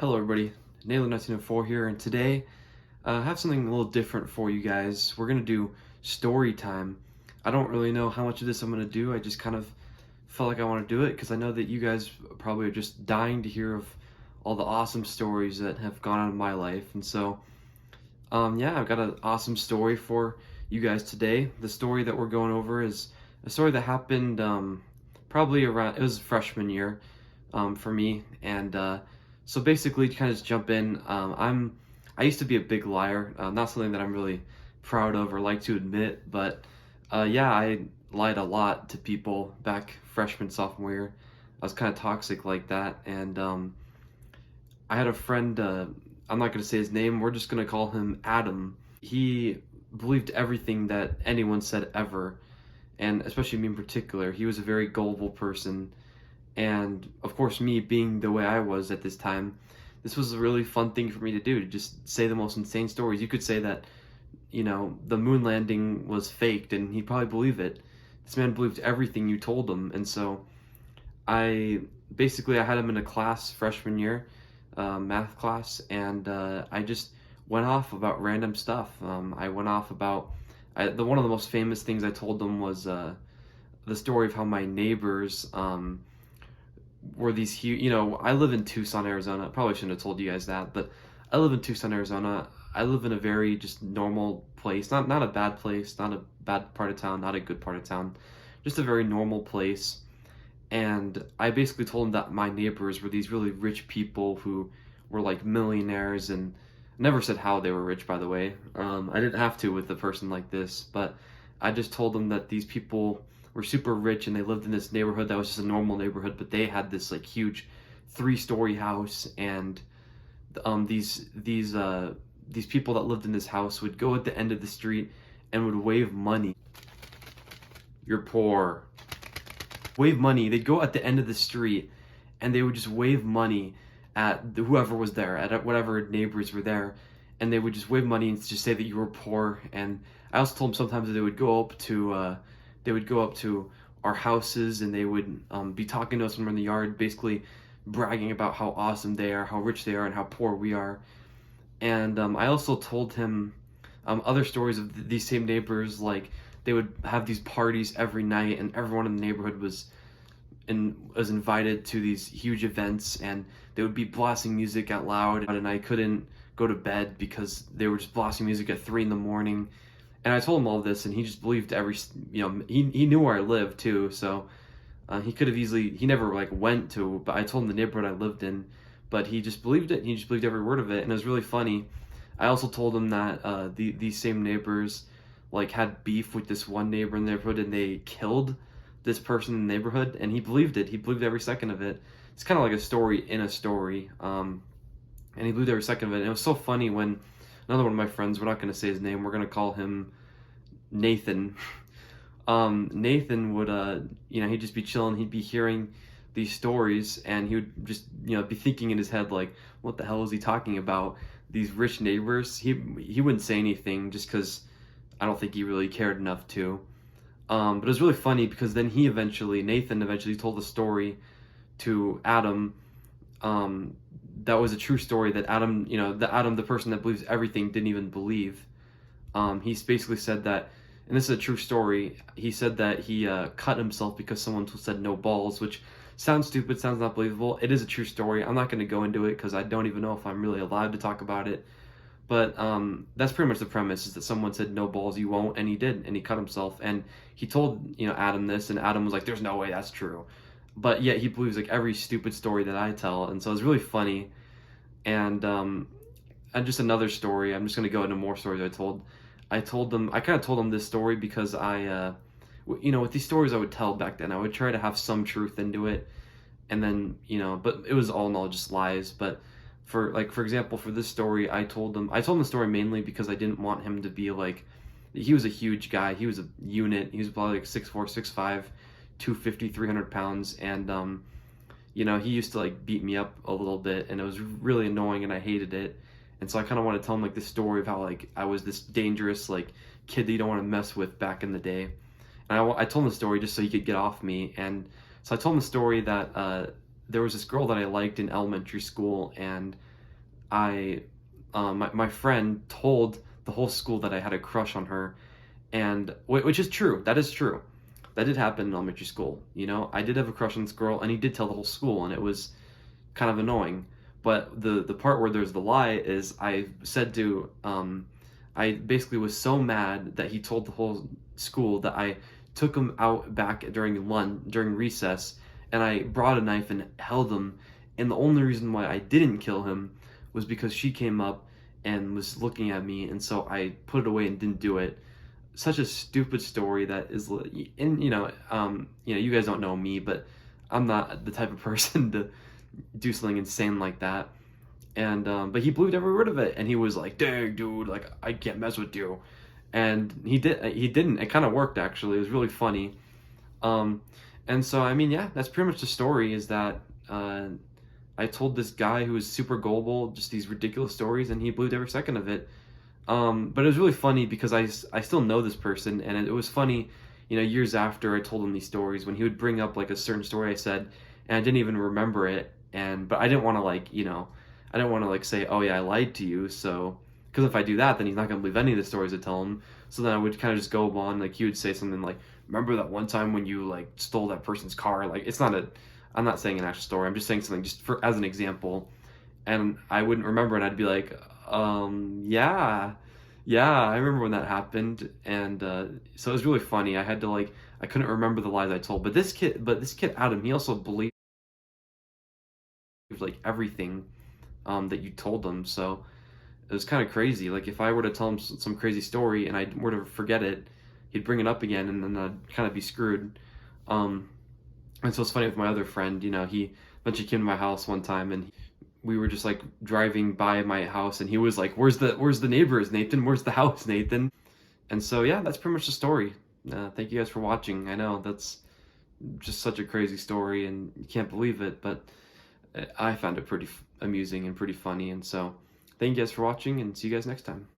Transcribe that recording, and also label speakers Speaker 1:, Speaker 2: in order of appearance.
Speaker 1: Hello everybody, Naylor1904 here, and today I have something a little different for you guys. We're going to do story time. I don't really know how much of this I'm going to do. I just kind of felt like I want to do it because I know that you guys probably are just dying to hear of all the awesome stories that have gone on in my life. And so, yeah, I've got an awesome story for you guys today. The story that we're going over is a story that happened probably around, it was freshman year for me. And so basically, to kind of just jump in, I used to be a big liar. Not something that I'm really proud of or like to admit, but yeah, I lied a lot to people back freshman, sophomore year. I was kind of toxic like that, and I had a friend. I'm not going to say his name. We're just going to call him Adam. He believed everything that anyone said ever, and especially me in particular. He was a very gullible person, and of course, me being the way I was at this time, this was a really fun thing for me to do, to just say the most insane stories. You could say that, the moon landing was faked, and he'd probably believe it. This man believed everything you told him, and so I I had him in a class freshman year, math class, and I just went off about random stuff. I went off about one of the most famous things I told them was the story of how my neighbors were these huge. I live in Tucson, Arizona. I probably shouldn't have told you guys that, but I live in Tucson, Arizona. I live in a very just normal place, not a bad place, not a bad part of town, not a good part of town, just a very normal place. And I basically told him that my neighbors were these really rich people who were like millionaires, and never said how they were rich, by the way. I didn't have to with a person like this, but I just told them that these people were super rich and they lived in this neighborhood that was just a normal neighborhood, but they had this like huge 3-story house, and these people that lived in this house would go at the end of the street and would wave money. You're poor. Wave money. They'd go at the end of the street and they would just wave money at whoever was there, at whatever neighbors were there, and they would just wave money and just say that you were poor. And I also told them sometimes that they would go up to our houses, and they would be talking to us when we're in the yard, basically bragging about how awesome they are, how rich they are, and how poor we are. And I also told him other stories of these same neighbors, like they would have these parties every night, and everyone in the neighborhood was invited to these huge events, and they would be blasting music out loud, and I couldn't go to bed because they were just blasting music at 3 in the morning. And I told him all this, and he just believed he knew where I lived too, so he could have easily, he never like went to, but I told him the neighborhood I lived in, but he just believed it. He just believed every word of it, and it was really funny. I also told him that these same neighbors like had beef with this one neighbor in the neighborhood, and they killed this person in the neighborhood, and he believed it. He believed every second of it. It's kind of like a story in a story, and he believed every second of it. And it was so funny when another one of my friends, we're not going to say his name, we're going to call him Nathan. Nathan would, he'd just be chilling, he'd be hearing these stories, and he would just, be thinking in his head, like, what the hell is he talking about? These rich neighbors? He wouldn't say anything just because I don't think he really cared enough to. But it was really funny because then Nathan eventually told a story to Adam, that was a true story that Adam, the person that believes everything, didn't even believe. He basically said that, and this is a true story, he said that he cut himself because someone said no balls, which sounds stupid, sounds not believable. It is a true story. I'm not going to go into it because I don't even know if I'm really allowed to talk about it. But that's pretty much the premise, is that someone said no balls, you won't, and he did, and he cut himself. And he told, Adam this, and Adam was like, there's no way that's true. But yet he believes like every stupid story that I tell, and so it's really funny. And just another story, I'm just going to go into more stories I kind of told them this story because with these stories I would tell back then, I would try to have some truth into it, and then, but it was all in all just lies. But for example, for this story, I told him the story mainly because I didn't want him to be like, he was a huge guy, he was a unit, he was probably like 6'4", 6'5", 250, 300 pounds, and he used to like beat me up a little bit, and it was really annoying, and I hated it. And so I kind of want to tell him like this story of how like I was this dangerous like kid that you don't want to mess with back in the day. And I told him the story just so he could get off me. And so I told him the story that there was this girl that I liked in elementary school, and I my friend told the whole school that I had a crush on her, and which is true. That is true. That did happen in elementary school. You know, I did have a crush on this girl, and he did tell the whole school, and it was kind of annoying. But the part where there's the lie is I said to I basically was so mad that he told the whole school that I took him out back during recess, and I brought a knife and held him. And the only reason why I didn't kill him was because she came up and was looking at me, and so I put it away and didn't do it. Such a stupid story that is, and you guys don't know me, but I'm not the type of person to do something insane like that. And but he believed every word of it, and he was like, "Dang, dude, like I can't mess with you," and he didn't. It kind of worked actually. It was really funny. Um, and so I mean, yeah, that's pretty much the story. Is that I told this guy who was super gullible just these ridiculous stories, and he believed every second of it. But it was really funny because I still know this person, and it was funny, years after I told him these stories, when he would bring up like a certain story I said, and I didn't even remember it, but I didn't want to I didn't want to like say, oh yeah, I lied to you, so, because if I do that, then he's not gonna believe any of the stories I tell him. So then I would kind of just go on, like he would say something like, remember that one time when you like stole that person's car? Like I'm not saying an actual story. I'm just saying something just for as an example, and I wouldn't remember, and I'd be like, yeah, yeah, I remember when that happened, and so it was really funny. I couldn't remember the lies I told, but this kid Adam, he also believed like everything that you told him. So it was kind of crazy. Like if I were to tell him some crazy story and I were to forget it, he'd bring it up again, and then I'd kind of be screwed. Um, and so it's funny with my other friend. He eventually came to my house one time, and we were just like driving by my house, and he was like, "Where's the neighbors, Nathan? Where's the house, Nathan?" And so yeah, that's pretty much the story. Thank you guys for watching. I know that's just such a crazy story, and you can't believe it, but I found it pretty amusing and pretty funny. And so, thank you guys for watching, and see you guys next time.